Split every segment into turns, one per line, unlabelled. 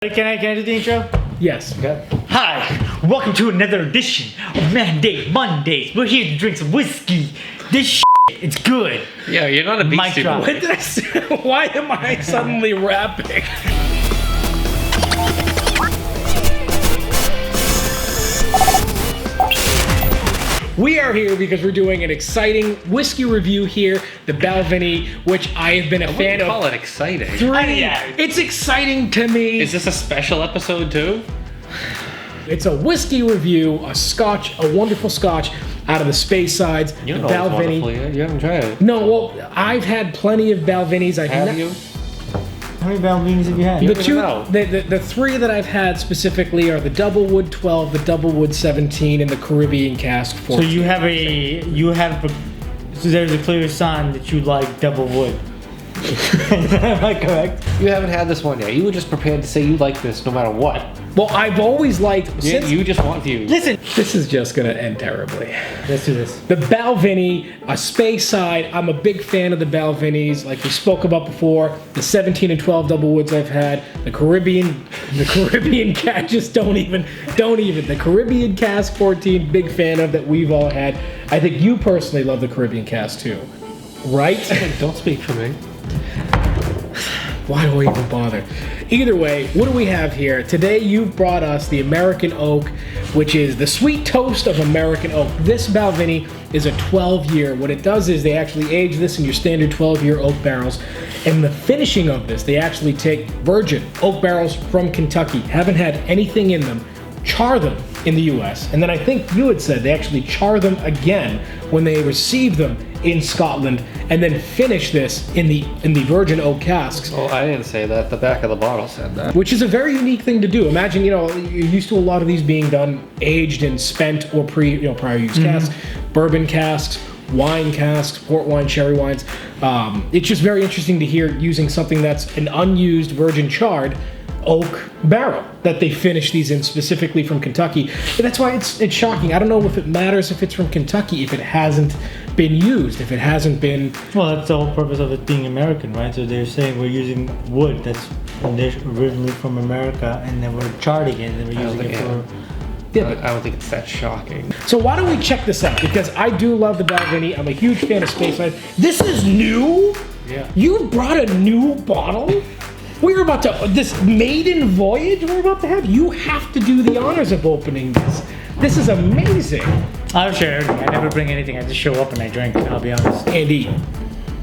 Can I do the intro?
Yes.
Okay. Hi, welcome to another edition of Mandate Mondays. We're here to drink some whiskey. This it's good.
Yeah, you're not a beastie boy.
What did I say? Why am I suddenly rapping? We are here because we're doing an exciting whiskey review here, the Balvenie, which I have been a fan of.
Call it exciting.
It's exciting to me.
Is this a special episode too?
It's a whiskey review, a scotch, a wonderful scotch out of the Speyside,
You
the
know it's
Balvenie.
wonderful yet. You haven't tried it.
No, well, I've had plenty of Balvenies.
Have you?
How many Balvenies have you had?
The three that I've had specifically are the Doublewood 12, the Doublewood 17, and the Caribbean Cask 14.
So so there's a clear sign that you like double wood. Am I correct?
You haven't had this one yet. You were just prepared to say you like this no matter what.
Well, I've always liked.
You just want views.
Listen,
This is just gonna end terribly.
let's do this.
The Balvenie, a Speyside. I'm a big fan of the Balvenies, like we spoke about before. The 17 and 12 double woods I've had. The Caribbean Cask, just don't even. The Caribbean Cask 14, big fan of that we've all had. I think you personally love the Caribbean Cask too, right?
Don't speak for me.
Why do I even bother? Either way, what do we have here? Today you've brought us the American Oak, which is the sweet toast of American Oak. This Balvenie is a 12-year. What it does is they actually age this in your standard 12-year oak barrels. And the finishing of this, they actually take virgin oak barrels from Kentucky, haven't had anything in them, char them in the US. And then I think you had said they actually char them again when they receive them in Scotland, and then finish this in the virgin oak casks.
Well, I didn't say that. The back of the bottle said that.
Which is a very unique thing to do. Imagine, you're used to a lot of these being done aged in spent or prior used casks, bourbon casks, wine casks, port wine, sherry wines. It's just very interesting to hear using something that's an unused virgin charred oak barrel that they finish these in specifically from Kentucky. And that's why it's shocking. I don't know if it matters if it's from Kentucky, if it hasn't been used, if it hasn't been.
Well, that's the whole purpose of it being American, right? So they're saying we're using wood that's originally from America, and then we're charting it, and then we're using it for.
Yeah, but
I don't think it's that shocking.
so why don't we check this out? Because I do love the Balvenie. I'm a huge fan of Speyside. This is new?
Yeah.
You brought a new bottle? We're about to, this maiden voyage we're about to have? You have to do the honors of opening this. This is amazing.
I'll share everything. I never bring anything. I just show up and I drink. I'll be honest.
And eat.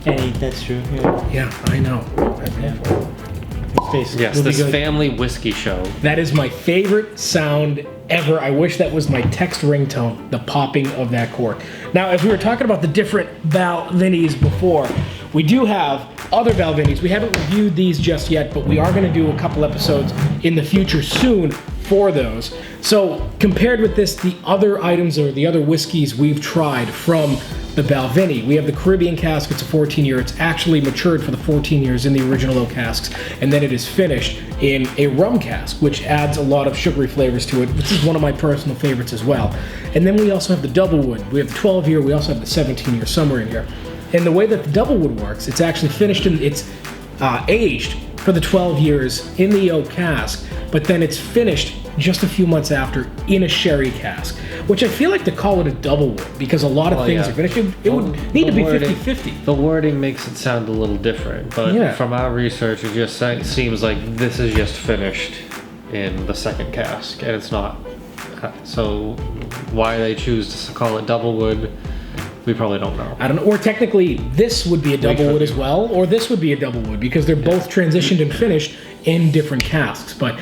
And eat. That's true. Yeah.
Yeah, I know.
It's tasty.
Yes,
It'll be
this
good.
family whiskey show.
That is my favorite sound ever. I wish that was my text ringtone, the popping of that cork. Now, as we were talking about the different Balvenies before, we do have other Balvenies. We haven't reviewed these just yet, but we are going to do a couple episodes in the future soon for those. So compared with this, the other items or the other whiskeys we've tried from the Balvenie, we have the Caribbean Cask. It's a 14-year. It's actually matured for the 14 years in the original oak casks, and then it is finished in a rum cask, which adds a lot of sugary flavors to it. This is one of my personal favorites as well. And then we also have the Doublewood. We have the 12-year. We also have the 17-year somewhere in here. And the way that the Doublewood works, it's actually finished it's aged for the 12 years in the oak cask, but then it's finished just a few months after in a sherry cask, which I feel like to call it a Doublewood, because a lot of things are finished. It would need to be 50-50.
The wording makes it sound a little different, but from our research, it just seems like this is just finished in the second cask, and it's not. So why they choose to call it Doublewood, we probably don't know.
I don't know. Or technically, this would be a Doublewood as well, or this would be a Doublewood, because they're both transitioned and finished in different casks. But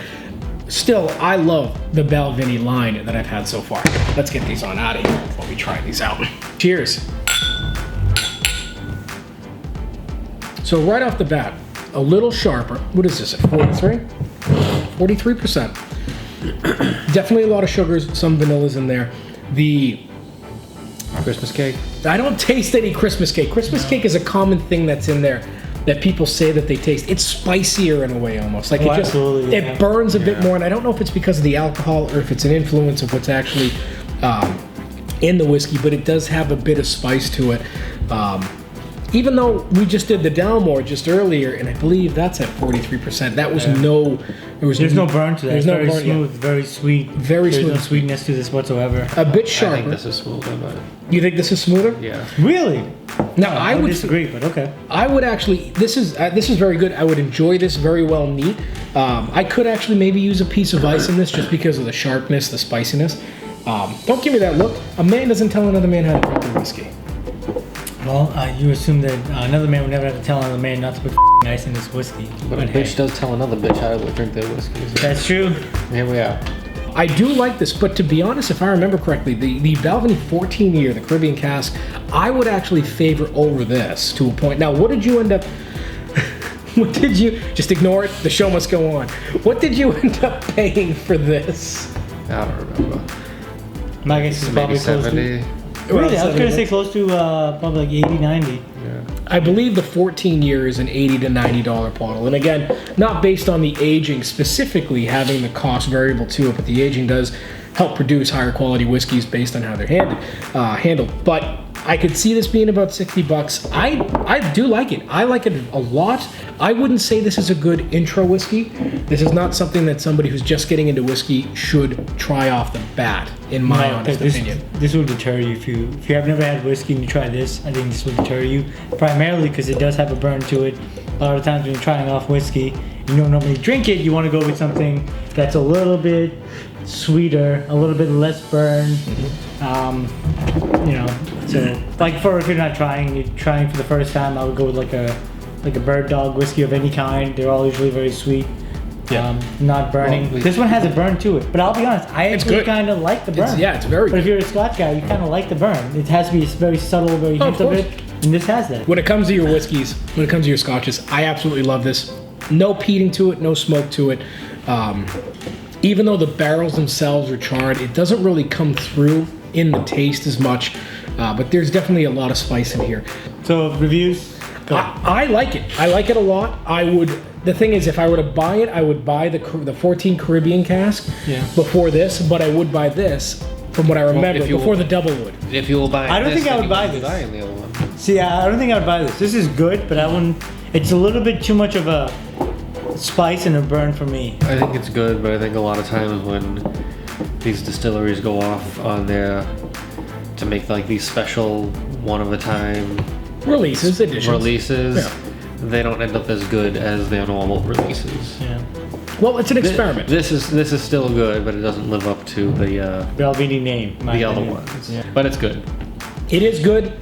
still, I love the Balvenie line that I've had so far. Let's get these on out of here before we try these out. Cheers. So right off the bat, a little sharper. What is this, at 43? 43%. Definitely a lot of sugars, some vanillas in there. The
Christmas cake?
I don't taste any Christmas cake. Christmas cake is a common thing that's in there that people say that they taste. It's spicier in a way almost. Like it burns a bit more, and I don't know if it's because of the alcohol or if it's an influence of what's actually in the whiskey, but it does have a bit of spice to it. even though we just did the Dalmore just earlier, and I believe that's at 43%. That was there's
no burn to that.
There's
it's
no
very
burn,
smooth, very sweet.
There's
no sweetness to this whatsoever.
A bit
I
sharper.
think this is smoother, but
You think this is smoother?
yeah.
Really?
Now
I would disagree, but okay.
I would actually. This is very good. I would enjoy this very well neat. I could actually maybe use a piece of ice in this just because of the sharpness, the spiciness. Don't give me that look. A man doesn't tell another man how to drink their whiskey.
Well, you assume that another man would never have to tell another man not to put ice in his whiskey.
But a bitch does tell another bitch how to drink their whiskey.
That's true.
Here we are.
I do like this, but to be honest, if I remember correctly, the Balvenie 14 year, the Caribbean cask, I would actually favor over this to a point. Now, what did you end up? What did you? Just ignore it. The show must go on. What did you end up paying for this?
I don't remember.
My guess is probably
Maybe
close
70.
to. Really? I was going to say close to probably like 80, 90.
Yeah.
I believe the 14 year is an $80 to $90 bottle. And again, not based on the aging specifically having the cost variable to it, but the aging does help produce higher quality whiskeys based on how they're handled. But I could see this being about $60. I do like it. I like it a lot. I wouldn't say this is a good intro whiskey. This is not something that somebody who's just getting into whiskey should try off the bat, in my honest opinion.
This will deter you if you have never had whiskey and you try this. I think this will deter you primarily because it does have a burn to it. A lot of times when you're trying off whiskey, you don't normally drink it. You want to go with something that's a little bit sweeter, a little bit less burn. So like if you're not trying, you're trying for the first time, I would go with like a bird dog whiskey of any kind. They're all usually very sweet.
Yeah.
Not burning.
Well,
this one has a burn to it, but I'll be honest, I actually kind of like the burn.
It's very
But
good.
if you're a Scotch guy, you kind of like the burn. It has to be very subtle, very hint of it, and this has that.
When it comes to your whiskeys, when it comes to your scotches, I absolutely love this. No peating to it, no smoke to it. Even though the barrels themselves are charred, it doesn't really come through in the taste as much. But there's definitely a lot of spice in here.
So reviews. Go.
I like it. I like it a lot. The thing is, if I were to buy it, I would buy the 14 Caribbean cask before this, but I would buy this, from what I remember, before the double wood.
If you will buy
I don't
this,
think I
then
would
you
buy
wouldn't
this.
be buying the other one.
See, I don't think I would buy this. This is good, but I wouldn't. It's a little bit too much of a spice and a burn for me.
I think it's good, but I think a lot of times when these distilleries go off on their to make like these special one of a time
Editions.
they don't end up as good as their normal releases.
Yeah.
Well, it's an experiment.
This is still good, but it doesn't live up to the
Balvenie name.
the other ones.
Yeah.
But it's good.
It is good.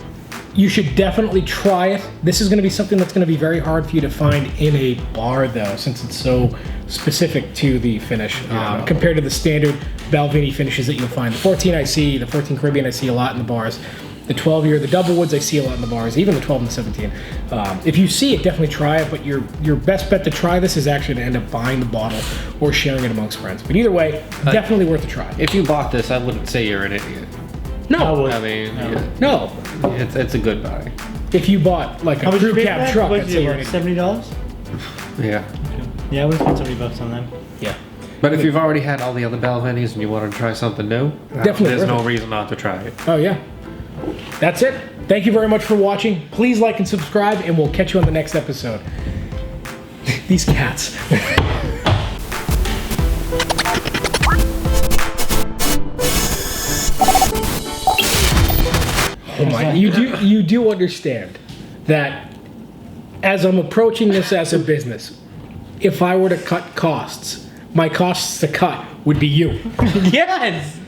You should definitely try it. This is going to be something that's going to be very hard for you to find in a bar, though, since it's so specific to the finish compared to the standard Balvenie finishes that you'll find. The 14 I see, the 14 Caribbean I see a lot in the bars. The 12 year, the double woods I see a lot in the bars, even the 12 and the 17. If you see it, definitely try it, but your best bet to try this is actually to end up buying the bottle or sharing it amongst friends. But either way, definitely worth a try.
If you bought this, I wouldn't say you're an idiot.
No.
I mean,
No.
it's a good buy.
If you bought like a crew cab truck, I'd say you're an idiot.
$70.
Yeah.
Yeah, I would spend $70 on them.
Yeah.
But if you've already had all the other Balvenies and you want to try something new,
Definitely
there's
worth
no
it.
reason not to try it.
Oh, yeah. That's it. Thank you very much for watching. Please like and subscribe, and we'll catch you on the next episode. These cats. Oh my! You do understand that as I'm approaching this as a business, if I were to cut costs, my costs to cut would be you.
Yes!